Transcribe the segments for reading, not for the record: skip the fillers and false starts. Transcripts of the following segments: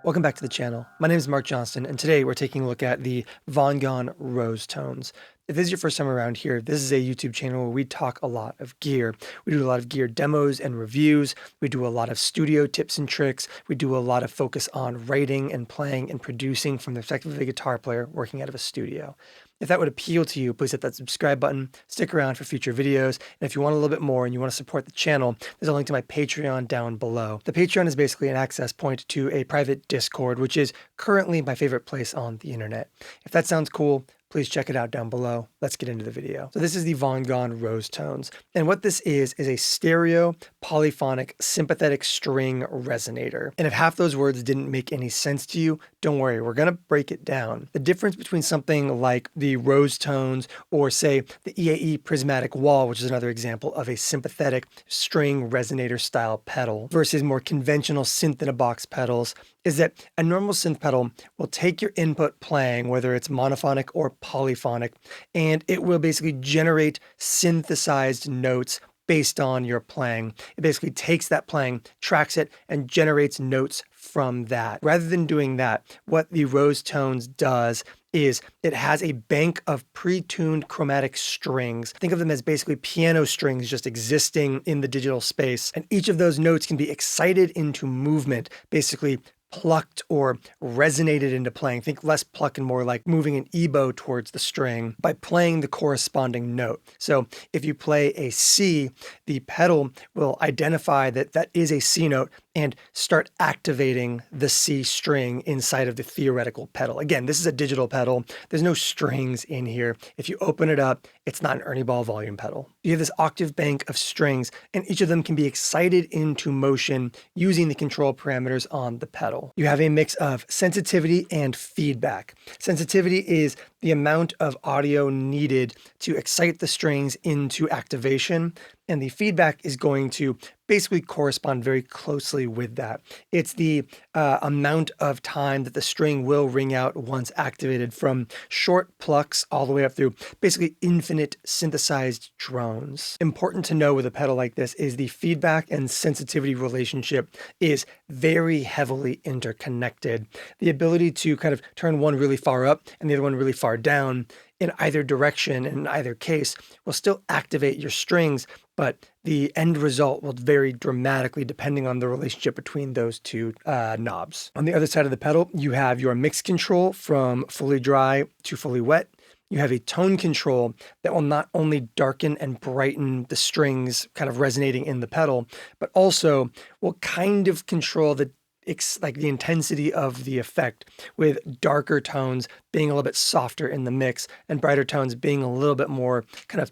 Welcome back to the channel. My name is Mark Johnston, and today we're taking a look at the Vongon Rosetones. If this is your first time around here, this is a YouTube channel where we talk a lot of gear. We do a lot of gear demos and reviews. We do a lot of studio tips and tricks. We do a lot of focus on writing and playing and producing from the perspective of a guitar player working out of a studio. If that would appeal to you, please hit that subscribe button, stick around for future videos, and if you want a little bit more and you want to support the channel, there's a link to my Patreon down below. The Patreon is basically an access point to a private Discord, which is currently my favorite place on the internet. If that sounds cool, please check it out down below. Let's get into the video. So this is the Vongon Rosetones. And what this is a stereo, polyphonic, sympathetic string resonator. And if half those words didn't make any sense to you, don't worry, we're gonna break it down. The difference between something like the Rosetones or say the EAE Prismatic Wall, which is another example of a sympathetic string resonator style pedal versus more conventional synth in a box pedals, is that a normal synth pedal will take your input playing, whether it's monophonic or polyphonic, and it will basically generate synthesized notes based on your playing. It basically takes that playing, tracks it, and generates notes from that. Rather than doing that, what the Rosetones does is it has a bank of pre-tuned chromatic strings. Think of them as basically piano strings just existing in the digital space. And each of those notes can be excited into movement, basically plucked or resonated into playing. Think less pluck and more like moving an ebow towards the string by playing the corresponding note. So if you play a C, the pedal will identify that that is a C note and start activating the C string inside of the theoretical pedal. Again, this is a digital pedal. There's no strings in here. If you open it up, it's not an Ernie Ball volume pedal. You have this octave bank of strings, and each of them can be excited into motion using the control parameters on the pedal. You have a mix of sensitivity and feedback. Sensitivity is the amount of audio needed to excite the strings into activation, and the feedback is going to basically correspond very closely with that. It's the amount of time that the string will ring out once activated, from short plucks all the way up through basically infinite synthesized drones. Important to know with a pedal like this is the feedback and sensitivity relationship is very heavily interconnected. The ability to kind of turn one really far up and the other one really far down in either direction, in either case, will still activate your strings, but the end result will vary dramatically depending on the relationship between those two knobs. On the other side of the pedal, you have your mix control from fully dry to fully wet. You have a tone control that will not only darken and brighten the strings kind of resonating in the pedal, but also will kind of control the intensity of the effect, with darker tones being a little bit softer in the mix and brighter tones being a little bit more kind of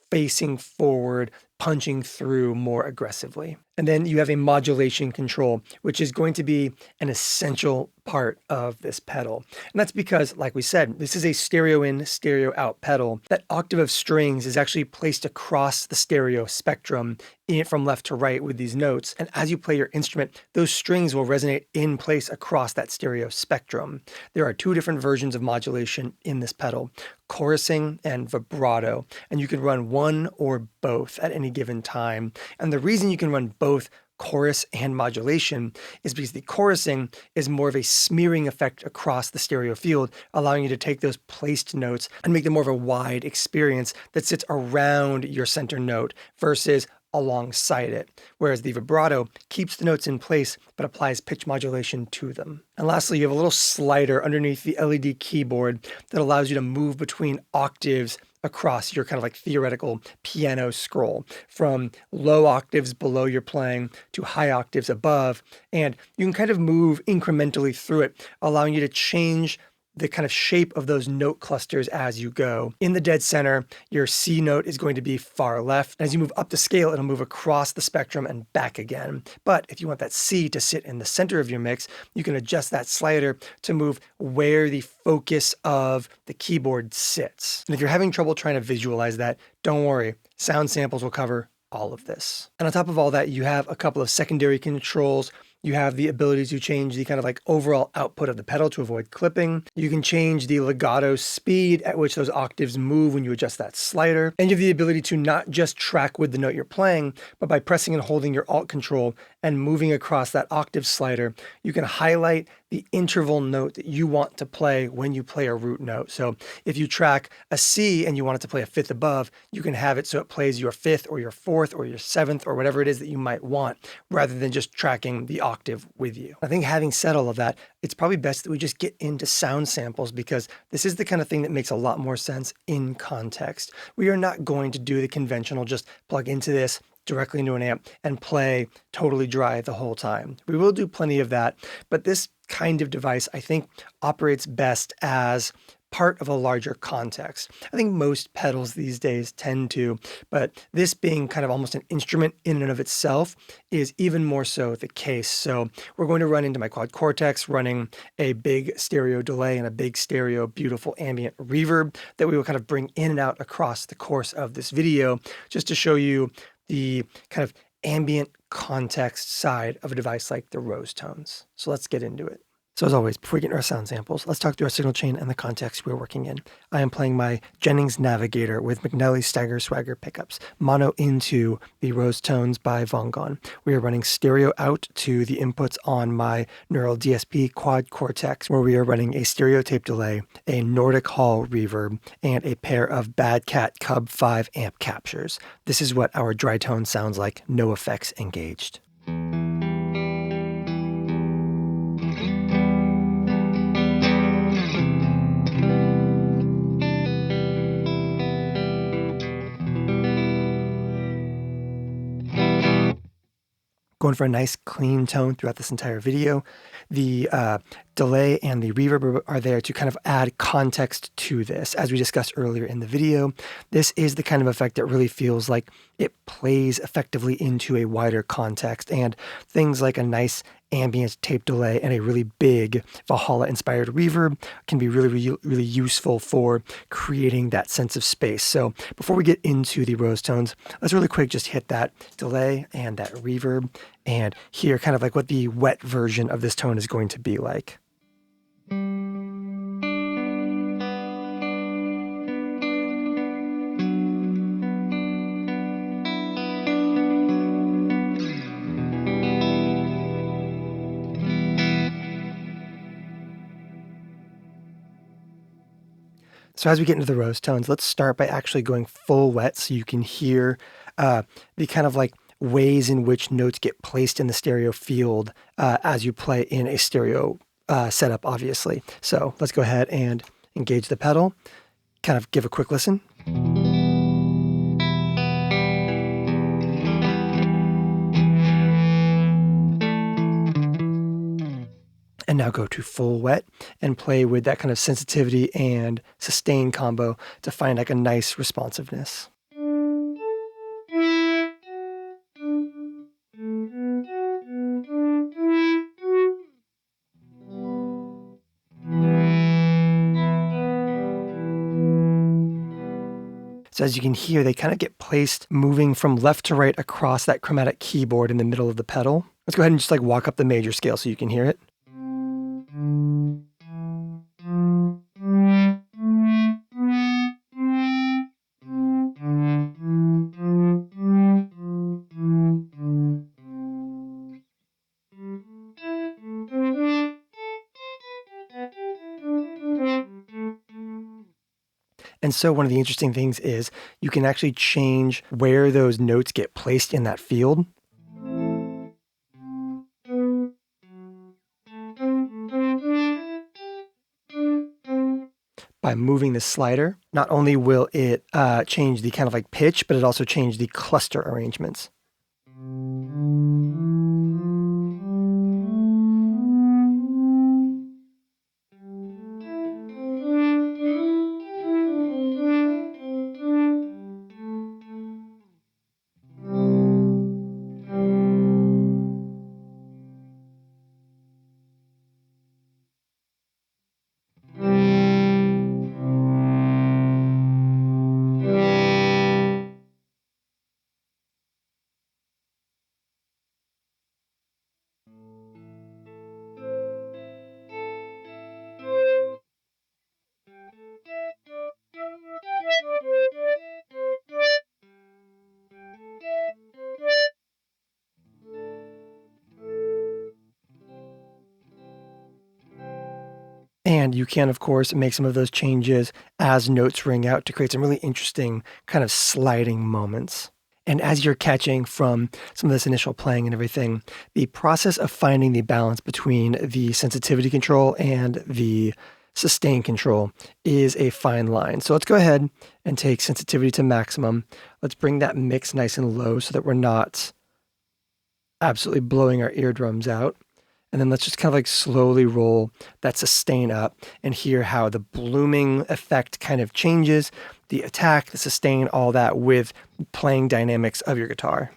facing forward, punching through more aggressively. And then you have a modulation control, which is going to be an essential part of this pedal. And that's because, like we said, this is a stereo in, stereo out pedal. That octave of strings is actually placed across the stereo spectrum from left to right with these notes. And as you play your instrument, those strings will resonate in place across that stereo spectrum. There are two different versions of modulation in this pedal: chorusing and vibrato. And you can run one or both at any given time. And the reason you can run both chorus and modulation is because the chorusing is more of a smearing effect across the stereo field, allowing you to take those placed notes and make them more of a wide experience that sits around your center note versus alongside it, whereas the vibrato keeps the notes in place but applies pitch modulation to them. And lastly, you have a little slider underneath the LED keyboard that allows you to move between octaves across your kind of like theoretical piano scroll from low octaves below you're playing to high octaves above. And you can kind of move incrementally through it, allowing you to change the kind of shape of those note clusters as you go. In the dead center, your C note is going to be far left. As you move up the scale, it'll move across the spectrum and back again. But if you want that C to sit in the center of your mix, you can adjust that slider to move where the focus of the keyboard sits. And if you're having trouble trying to visualize that, don't worry, sound samples will cover all of this. And on top of all that, you have a couple of secondary controls. You have the ability to change the kind of like overall output of the pedal to avoid clipping. You can change the legato speed at which those octaves move when you adjust that slider. And you have the ability to not just track with the note you're playing, but by pressing and holding your Alt control and moving across that octave slider, you can highlight the interval note that you want to play when you play a root note. So if you track a C and you want it to play a fifth above, you can have it so it plays your fifth or your fourth or your seventh or whatever it is that you might want, rather than just tracking the octave with you. I think having said all of that, it's probably best that we just get into sound samples, because this is the kind of thing that makes a lot more sense in context. We are not going to do the conventional just plug into this directly into an amp and play totally dry the whole time. We will do plenty of that, but this kind of device, I think, operates best as part of a larger context. I think most pedals these days tend to, but this being kind of almost an instrument in and of itself is even more so the case. So we're going to run into my quad Cortex running a big stereo delay and a big stereo beautiful ambient reverb that we will kind of bring in and out across the course of this video, just to show you the kind of ambient context side of a device like the Rosetones. So let's get into it. So as always, before we get into our sound samples, let's talk through our signal chain and the context we're working in. I am playing my Jennings Navigator with McNally Stagger Swagger pickups, mono into the Rosetones by Vongon. We are running stereo out to the inputs on my NeuralDSP quad Cortex, where we are running a stereo tape delay, a Nordic Hall reverb, and a pair of Bad Cat Cub 5 amp captures. This is what our dry tone sounds like, no effects engaged. Going for a nice clean tone throughout this entire video. The delay and the reverb are there to kind of add context to this. As we discussed earlier in the video, this is the kind of effect that really feels like it plays effectively into a wider context, and things like a nice ambient tape delay and a really big Valhalla-inspired reverb can be really useful for creating that sense of space. So before we get into the Rosetones, let's really quick just hit that delay and that reverb and hear kind of like what the wet version of this tone is going to be like. So as we get into the Rosetones, let's start by actually going full wet so you can hear the kind of like ways in which notes get placed in the stereo field as you play in a stereo setup, obviously. So let's go ahead and engage the pedal, kind of give a quick listen. And now go to full wet and play with that kind of sensitivity and sustain combo to find like a nice responsiveness. So as you can hear, they kind of get placed moving from left to right across that chromatic keyboard in the middle of the pedal. Let's go ahead and just like walk up the major scale so you can hear it. And so one of the interesting things is you can actually change where those notes get placed in that field. By moving the slider, not only will it change the kind of like pitch, but it also change the cluster arrangements. And you can, of course, make some of those changes as notes ring out to create some really interesting kind of sliding moments. And as you're catching from some of this initial playing and everything, the process of finding the balance between the sensitivity control and the sustain control is a fine line. So let's go ahead and take sensitivity to maximum. Let's bring that mix nice and low so that we're not absolutely blowing our eardrums out. And then let's just kind of like slowly roll that sustain up and hear how the blooming effect kind of changes, the attack, the sustain, all that with playing dynamics of your guitar.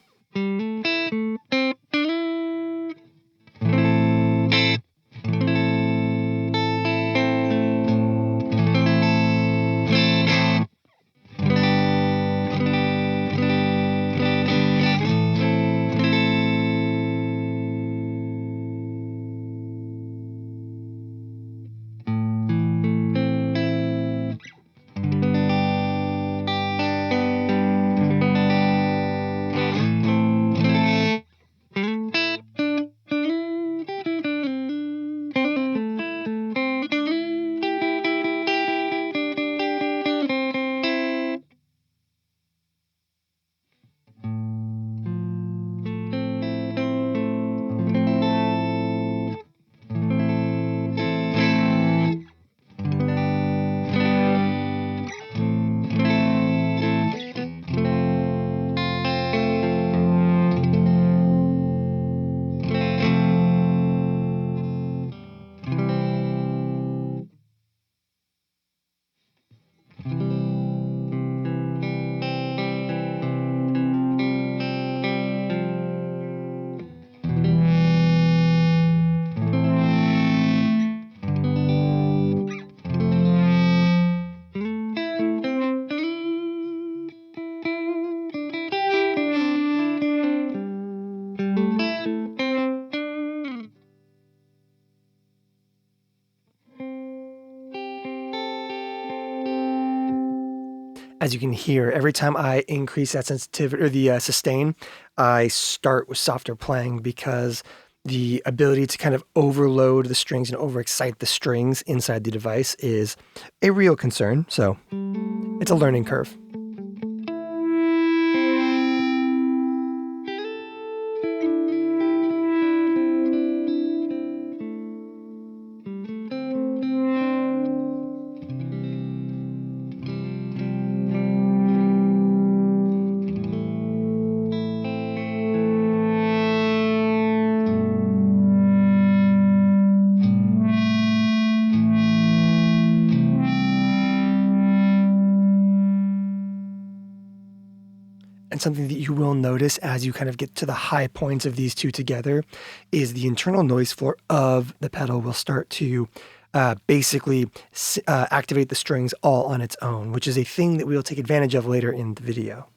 As you can hear, every time I increase that sensitivity or the sustain, I start with softer playing because the ability to kind of overload the strings and overexcite the strings inside the device is a real concern. So it's a learning curve. And something that you will notice as you kind of get to the high points of these two together is the internal noise floor of the pedal will start to basically activate the strings all on its own, which is a thing that we will take advantage of later in the video.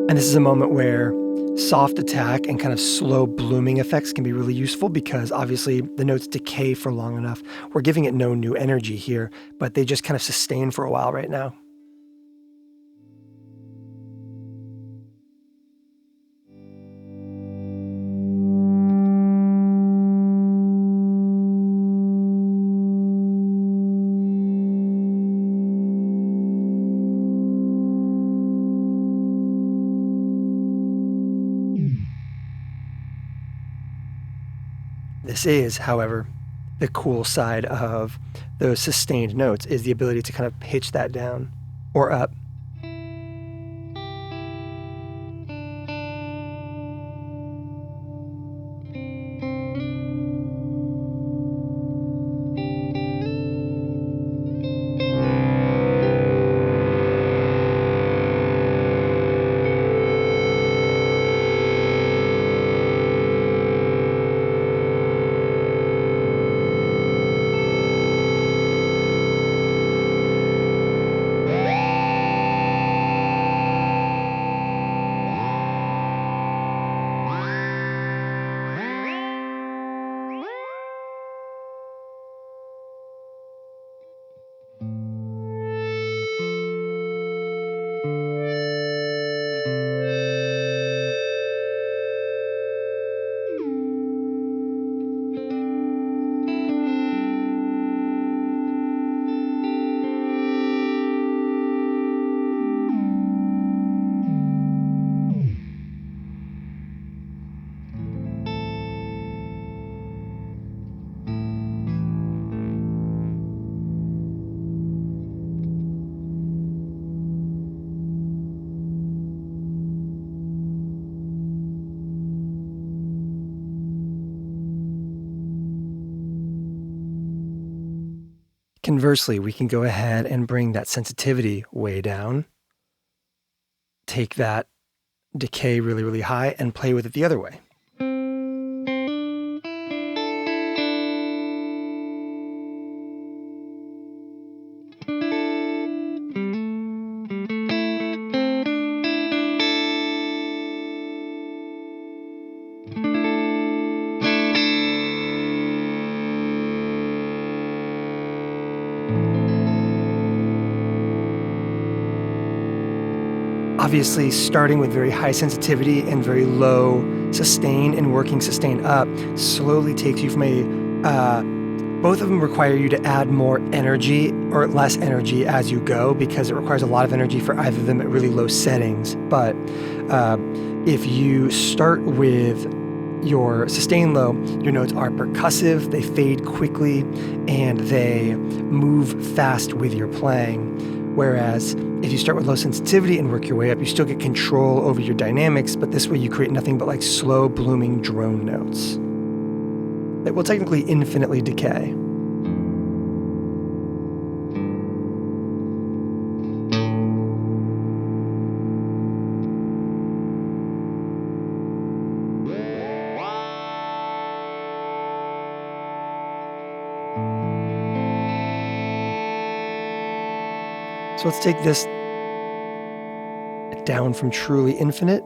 And this is a moment where soft attack and kind of slow blooming effects can be really useful because obviously the notes decay for long enough. We're giving it no new energy here, but they just kind of sustain for a while right now. This is, however, the cool side of those sustained notes is the ability to kind of pitch that down or up. Conversely, we can go ahead and bring that sensitivity way down, take that decay really, really high, and play with it the other way. Obviously, starting with very high sensitivity and very low sustain and working sustain up slowly takes you from both of them require you to add more energy or less energy as you go because it requires a lot of energy for either of them at really low settings. But if you start with your sustain low, your notes are percussive, they fade quickly, and they move fast with your playing. Whereas if you start with low sensitivity and work your way up, you still get control over your dynamics, but this way you create nothing but like slow blooming drone notes that will technically infinitely decay. So let's take this down from truly infinite.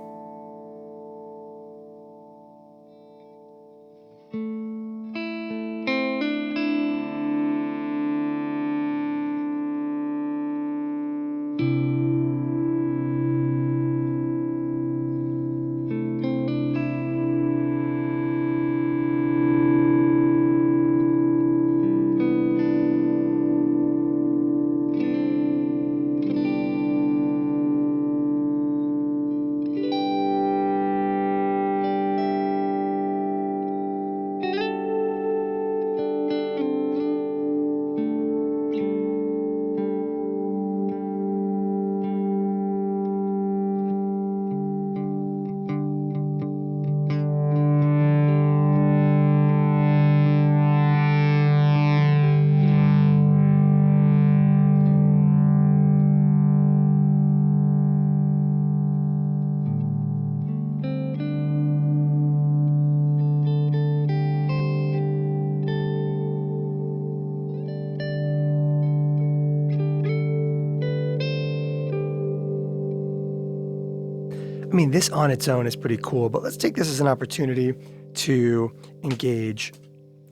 I mean, this on its own is pretty cool, but let's take this as an opportunity to engage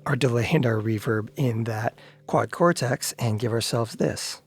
our delay and our reverb in that quad Cortex and give ourselves this.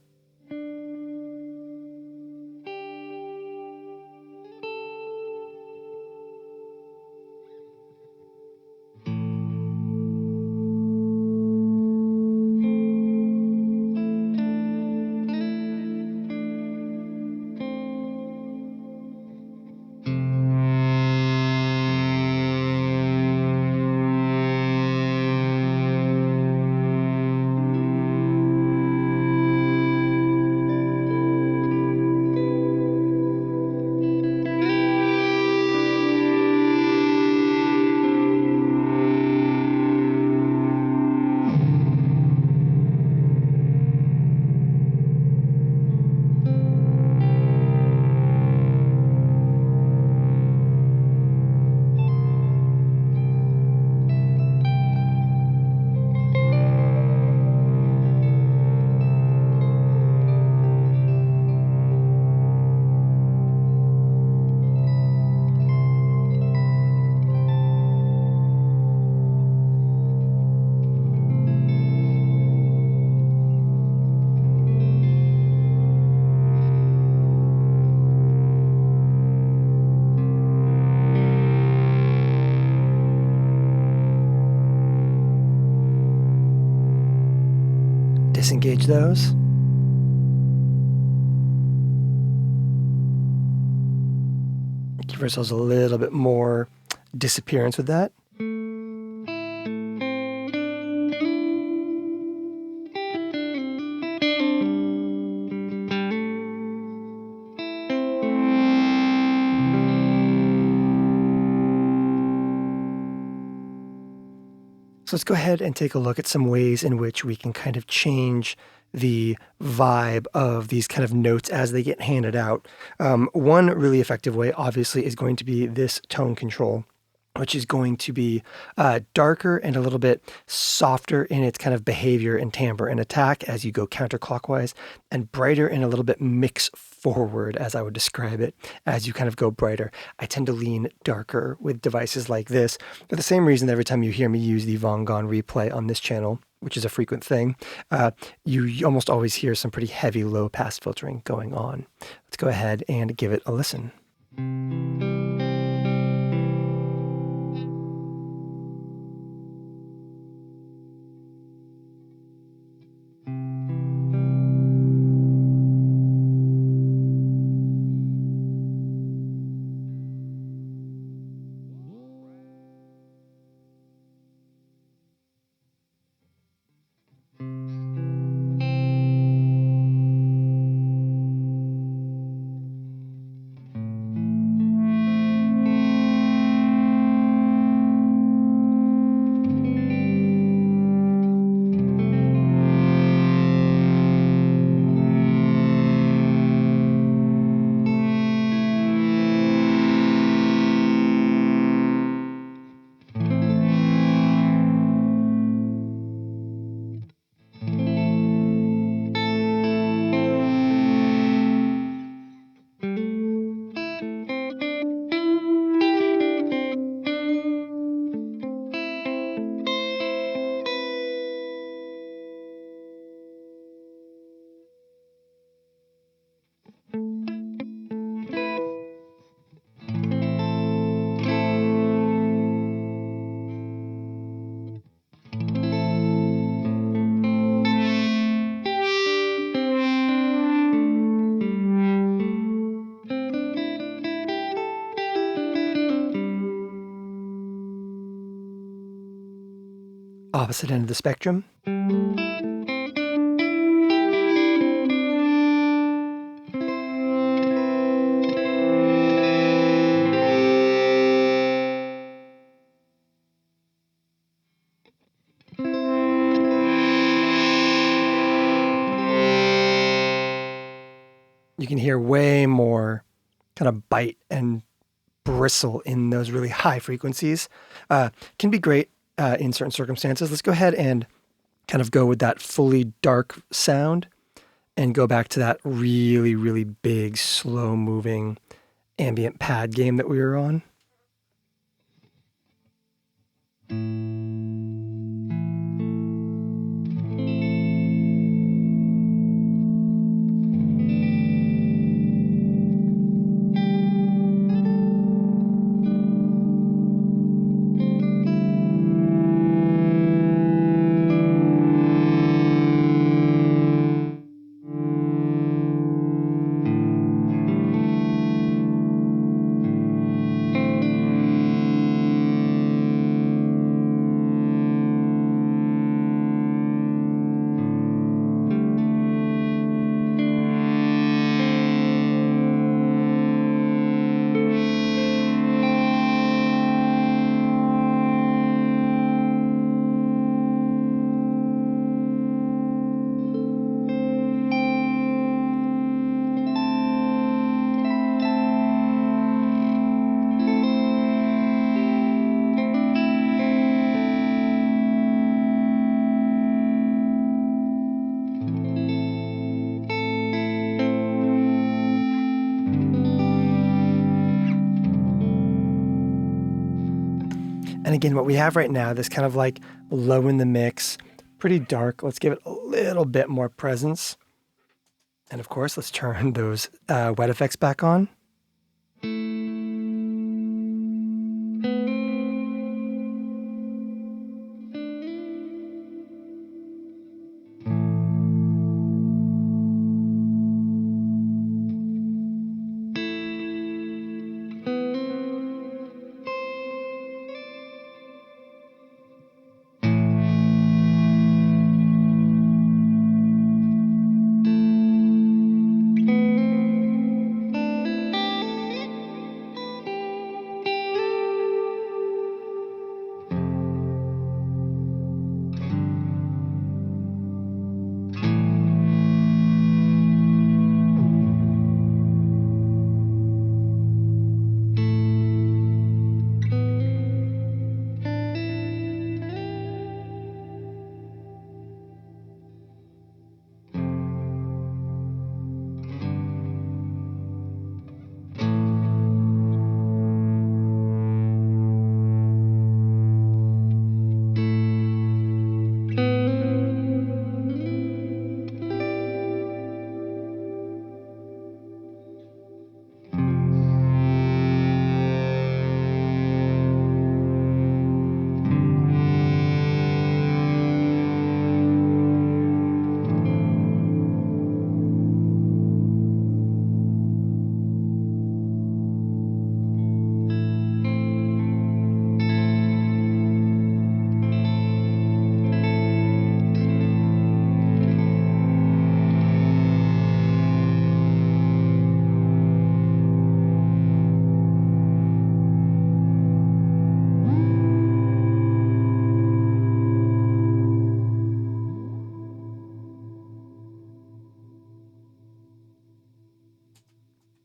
Disengage those. Give ourselves a little bit more disappearance with that. So let's go ahead and take a look at some ways in which we can kind of change the vibe of these kind of notes as they get handed out. One really effective way, obviously, is going to be this tone control, which is going to be darker and a little bit softer in its kind of behavior and timbre and attack as you go counterclockwise, and brighter and a little bit mix forward, as I would describe it, as you kind of go brighter. I tend to lean darker with devices like this for the same reason that every time you hear me use the Vongon Replay on this channel, which is a frequent thing, you almost always hear some pretty heavy low pass filtering going on. Let's go ahead and give it a listen. Opposite end of the spectrum. You can hear way more kind of bite and bristle in those really high frequencies. Can be great in certain circumstances. Let's go ahead and kind of go with that fully dark sound and go back to that really, really big, slow moving ambient pad game that we were on. And again, what we have right now, this kind of like low in the mix, pretty dark. Let's give it a little bit more presence. And of course, let's turn those wet effects back on.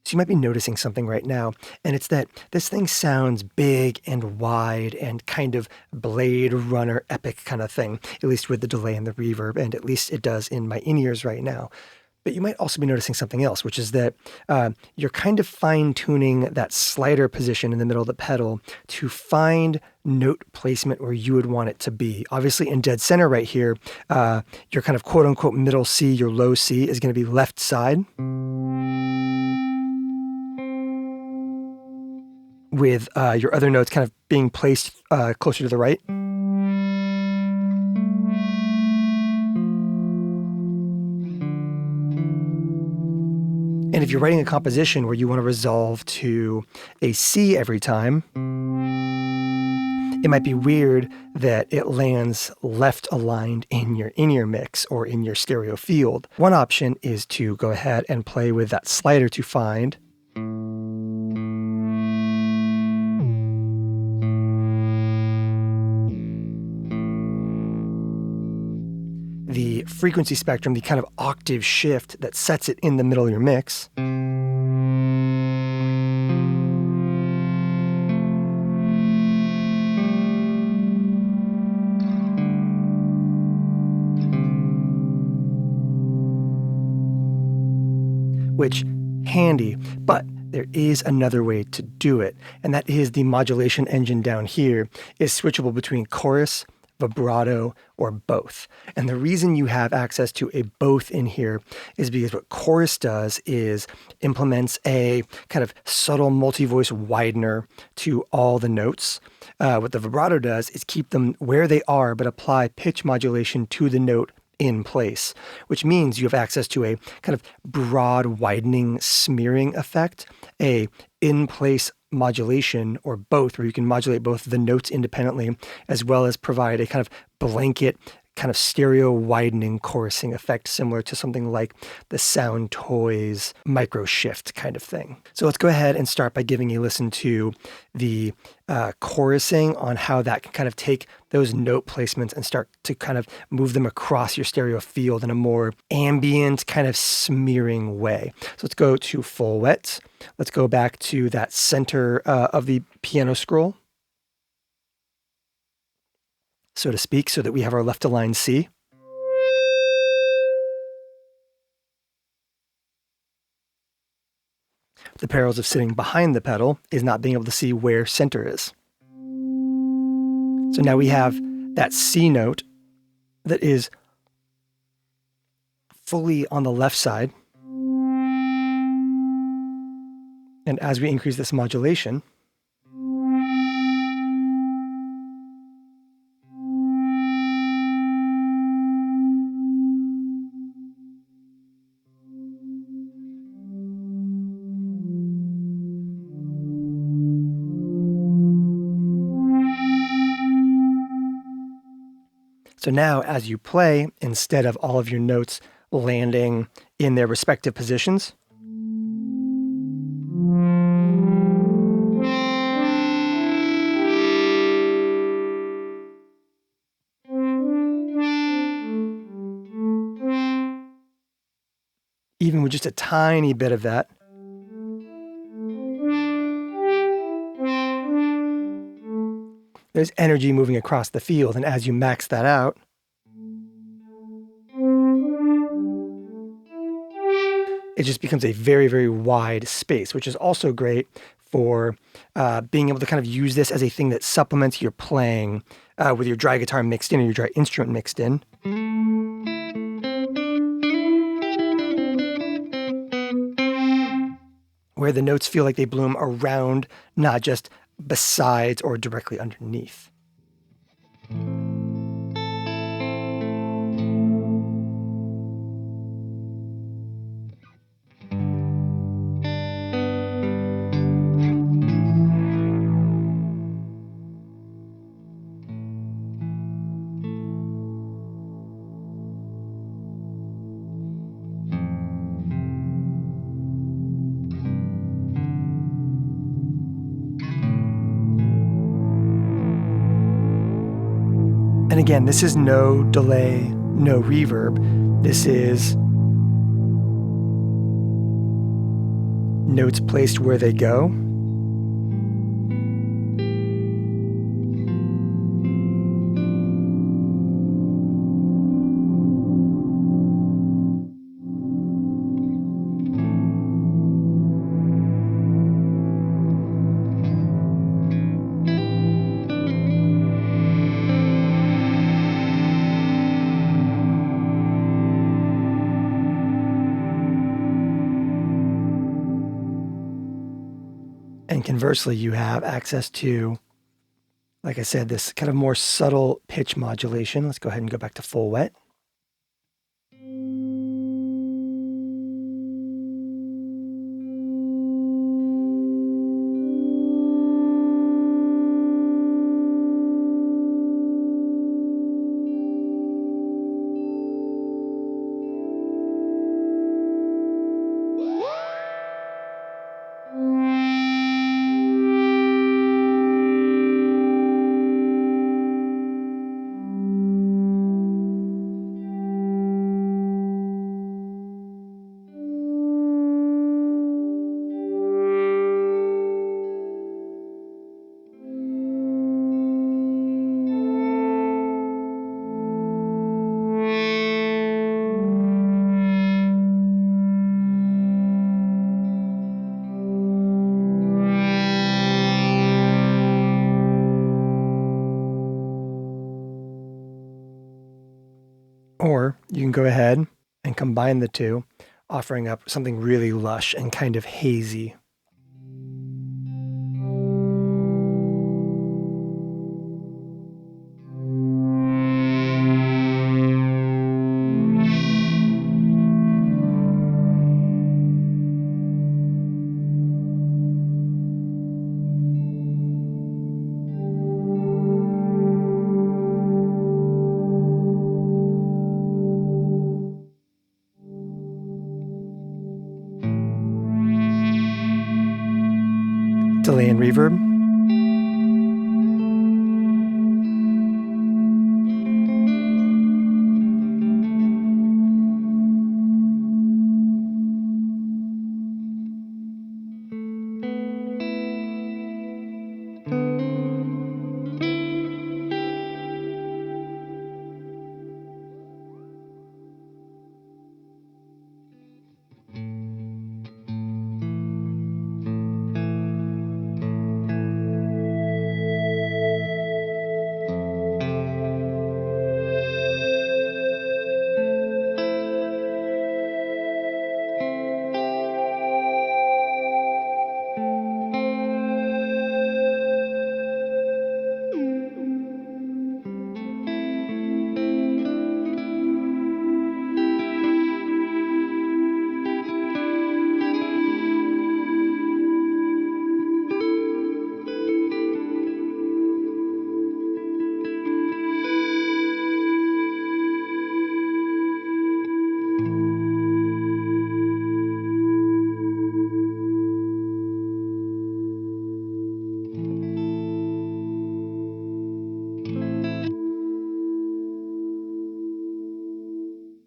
So you might be noticing something right now, and it's that this thing sounds big and wide and kind of Blade Runner epic kind of thing, at least with the delay and the reverb, and at least it does in my in-ears right now. But you might also be noticing something else, which is that you're kind of fine-tuning that slider position in the middle of the pedal to find note placement where you would want it to be. Obviously, in dead center right here, your kind of quote-unquote middle C, your low C, is going to be left side, with your other notes kind of being placed closer to the right. And if you're writing a composition where you want to resolve to a C every time, it might be weird that it lands left aligned in your in-ear mix or in your stereo field. One option is to go ahead and play with that slider to find the frequency spectrum, the kind of octave shift that sets it in the middle of your mix. Which, handy, but there is another way to do it, and that is the modulation engine down here is switchable between chorus, vibrato, or both. And the reason you have access to a both in here is because what chorus does is implements a kind of subtle multi-voice widener to all the notes. What the vibrato does is keep them where they are, but apply pitch modulation to the note in place, which means you have access to a kind of broad widening smearing effect, a in-place modulation, or both, where you can modulate both the notes independently, as well as provide a kind of blanket kind of stereo widening chorusing effect, similar to something like the Sound Toys micro shift kind of thing. So let's go ahead and start by giving a listen to the chorusing on how that can kind of take those note placements and start to kind of move them across your stereo field in a more ambient kind of smearing way. So let's go to full wet. Let's go back to that center of the piano scroll, so to speak, so that we have our left aligned C. The perils of sitting behind the pedal is not being able to see where center is. So now we have that C note that is fully on the left side. And as we increase this modulation, so now as you play, instead of all of your notes landing in their respective positions, even with just a tiny bit of that, there's energy moving across the field, and as you max that out, it just becomes a very, very wide space, which is also great for being able to kind of use this as a thing that supplements your playing with your dry guitar mixed in or your dry instrument mixed in. Where the notes feel like they bloom around, not just besides or directly underneath. And again, this is no delay, no reverb. This is notes placed where they go. And conversely, you have access to, like I said, this kind of more subtle pitch modulation. Let's go ahead and go back to full wet. you can go ahead and combine the two, offering up something really lush and kind of hazy. Delay and reverb.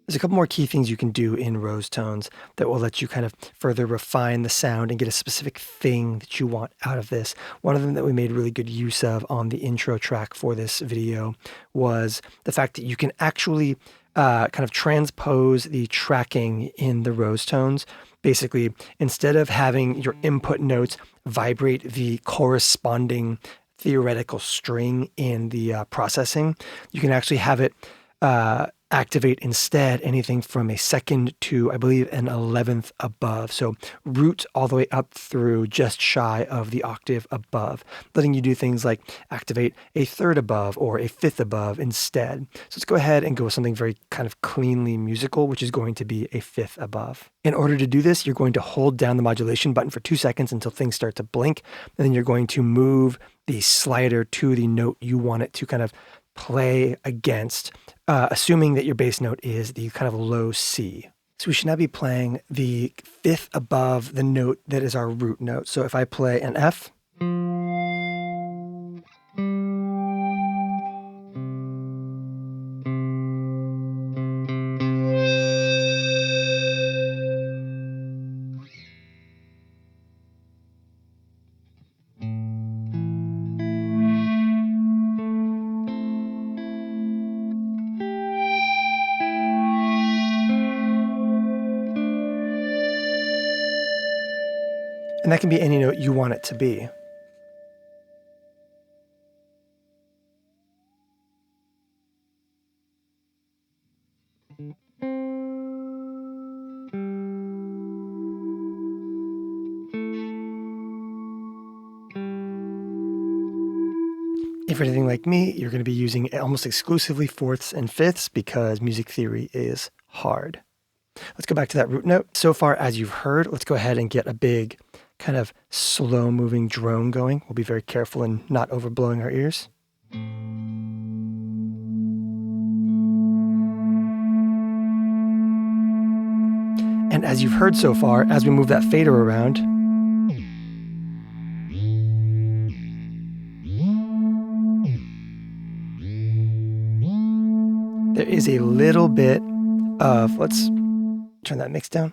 There's a couple more key things you can do in Rosetones that will let you kind of further refine the sound and get a specific thing that you want out of this. One of them that we made really good use of on the intro track for this video was the fact that you can actually kind of transpose the tracking in the Rosetones. Basically, instead of having your input notes vibrate the corresponding theoretical string in the processing, you can actually have it activate instead anything from a second to, I believe, an 11th above. So root all the way up through just shy of the octave above, letting you do things like activate a third above or a fifth above instead. So let's go ahead and go with something very kind of cleanly musical, which is going to be a fifth above. In order to do this, you're going to hold down the modulation button for 2 seconds until things start to blink. And then you're going to move the slider to the note you want it to kind of play against, assuming that your bass note is the kind of low C. So we should now be playing the fifth above the note that is our root note. So if I play an F, and that can be any note you want it to be. If you're anything like me, you're going to be using almost exclusively fourths and fifths because music theory is hard. Let's go back to that root note. So far as you've heard, let's go ahead and get a big kind of slow moving drone going. We'll be very careful in not overblowing our ears. And as you've heard so far, as we move that fader around, there is a little bit of, let's turn that mix down.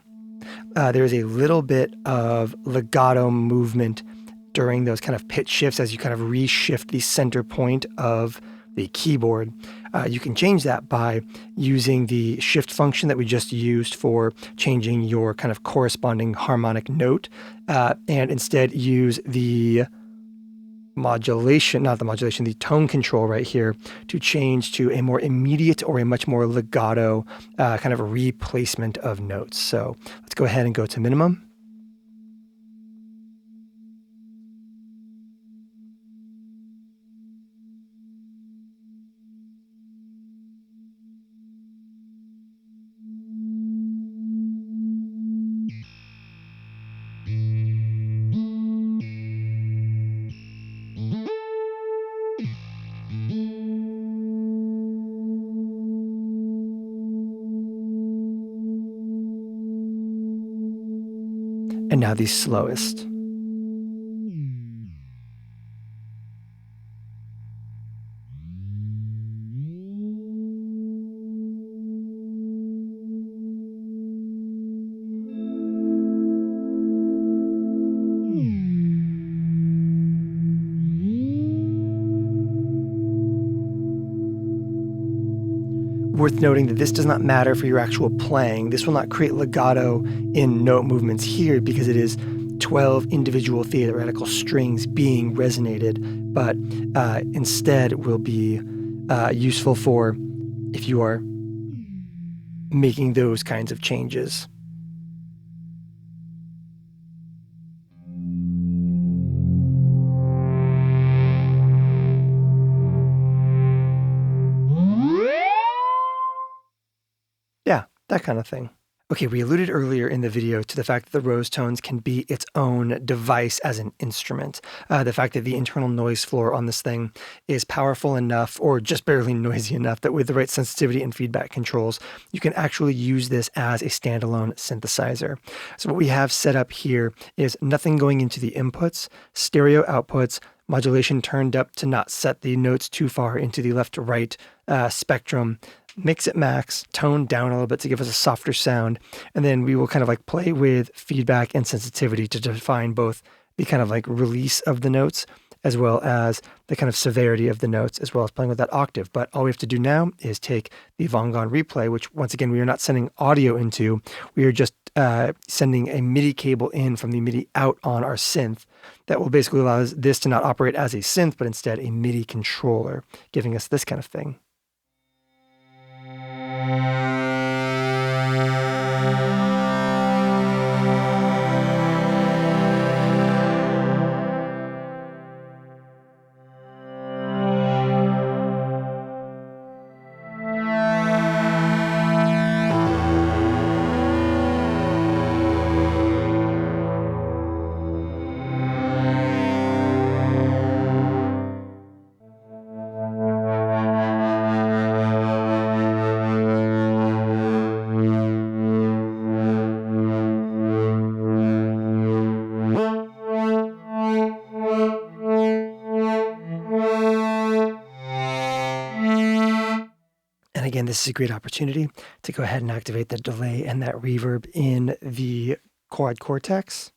There is a little bit of legato movement during those kind of pitch shifts as you kind of reshift the center point of the keyboard. You can change that by using the shift function that we just used for changing your kind of corresponding harmonic note, and instead use the modulation, not the modulation, the tone control right here to change to a more immediate or a much more legato kind of replacement of notes. So let's go ahead and go to minimum. And now the slowest. Worth noting that this does not matter for your actual playing. This will not create legato in note movements here because it is 12 individual theoretical strings being resonated, but instead will be useful for if you are making those kinds of changes. Yeah, that kind of thing. Okay, we alluded earlier in the video to the fact that the Rosetones can be its own device as an instrument. The fact that the internal noise floor on this thing is powerful enough, or just barely noisy enough, that with the right sensitivity and feedback controls, you can actually use this as a standalone synthesizer. So what we have set up here is nothing going into the inputs, stereo outputs, modulation turned up to not set the notes too far into the left to right spectrum, mix at max, tone down a little bit to give us a softer sound, and then we will kind of like play with feedback and sensitivity to define both the kind of like release of the notes as well as the kind of severity of the notes, as well as playing with that octave. But all we have to do now is take the Vongon Replay, which once again, we are not sending audio into, we are just sending a MIDI cable in from the MIDI out on our synth that will basically allow this to not operate as a synth, but instead a MIDI controller, giving us this kind of thing. And again, this is a great opportunity to go ahead and activate the delay and that reverb in the quad Cortex.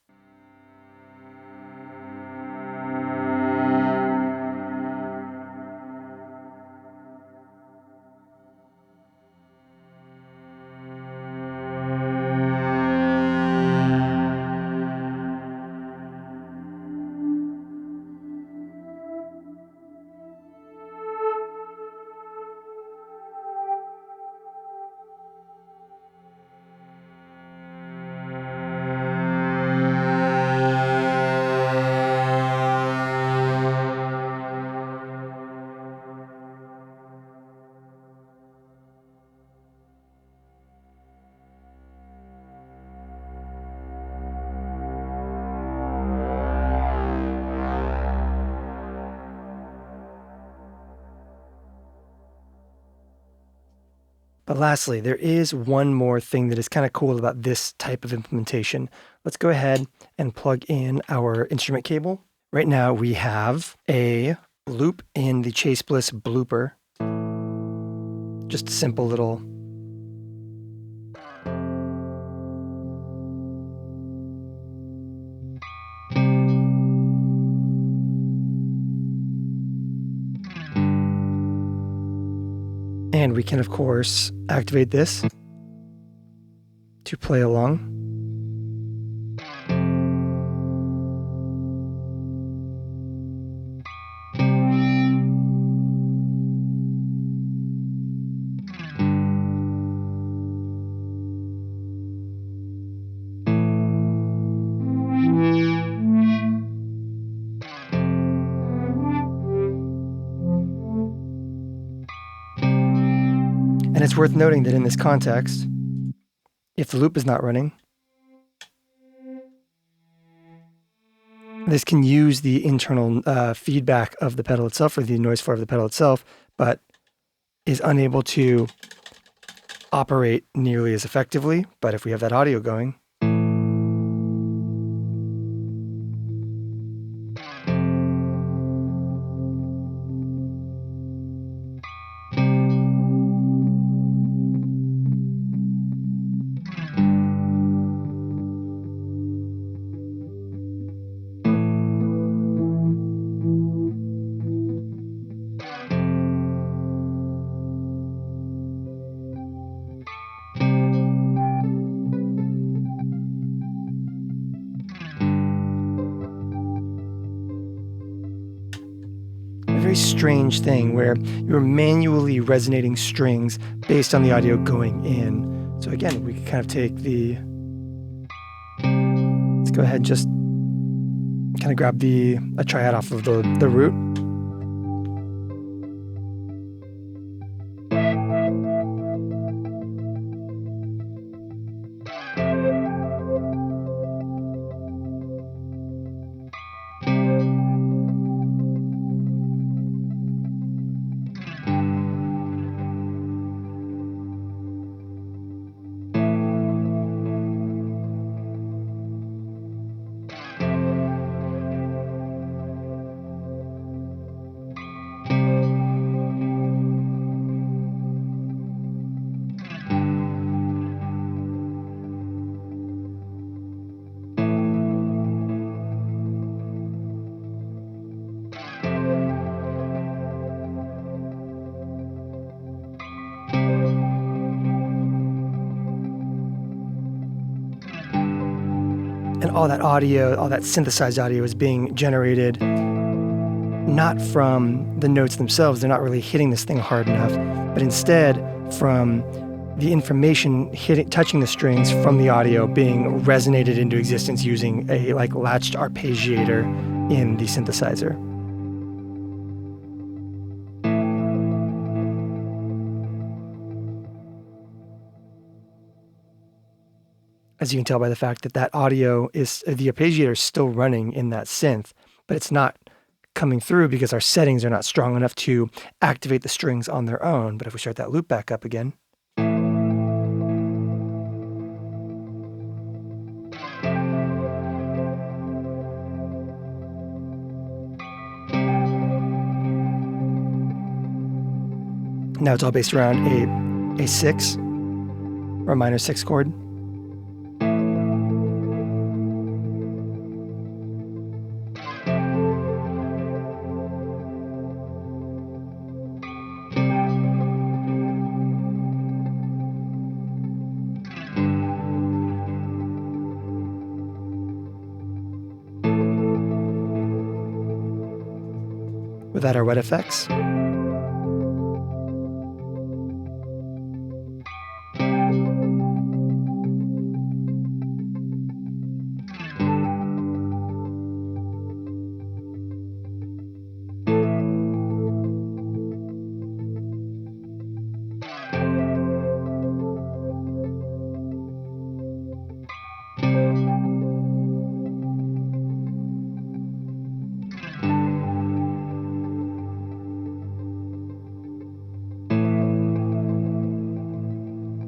But lastly, there is one more thing that is kind of cool about this type of implementation. Let's go ahead and plug in our instrument cable. Right now we have a loop in the Chase Bliss blooper. Just a simple little and we can, of course, activate this to play along. it's worth noting that in this context, if the loop is not running, this can use the internal feedback of the pedal itself, or the noise floor of the pedal itself, but is unable to operate nearly as effectively. But if we have that audio going, very strange thing where you're manually resonating strings based on the audio going in. So again, we can kind of take the, let's go ahead and just kind of grab a triad off of the root. And all that audio, all that synthesized audio is being generated not from the notes themselves, they're not really hitting this thing hard enough, but instead from the information touching the strings from the audio being resonated into existence using a latched arpeggiator in the synthesizer. As you can tell by the fact that that audio is, the arpeggiator is still running in that synth, but it's not coming through because our settings are not strong enough to activate the strings on their own. But if we start that loop back up again, now it's all based around a 6 or a minor 6 chord. Without our wet effects.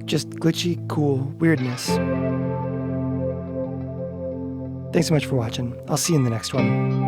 Just glitchy, cool weirdness. Thanks so much for watching. I'll see you in the next one.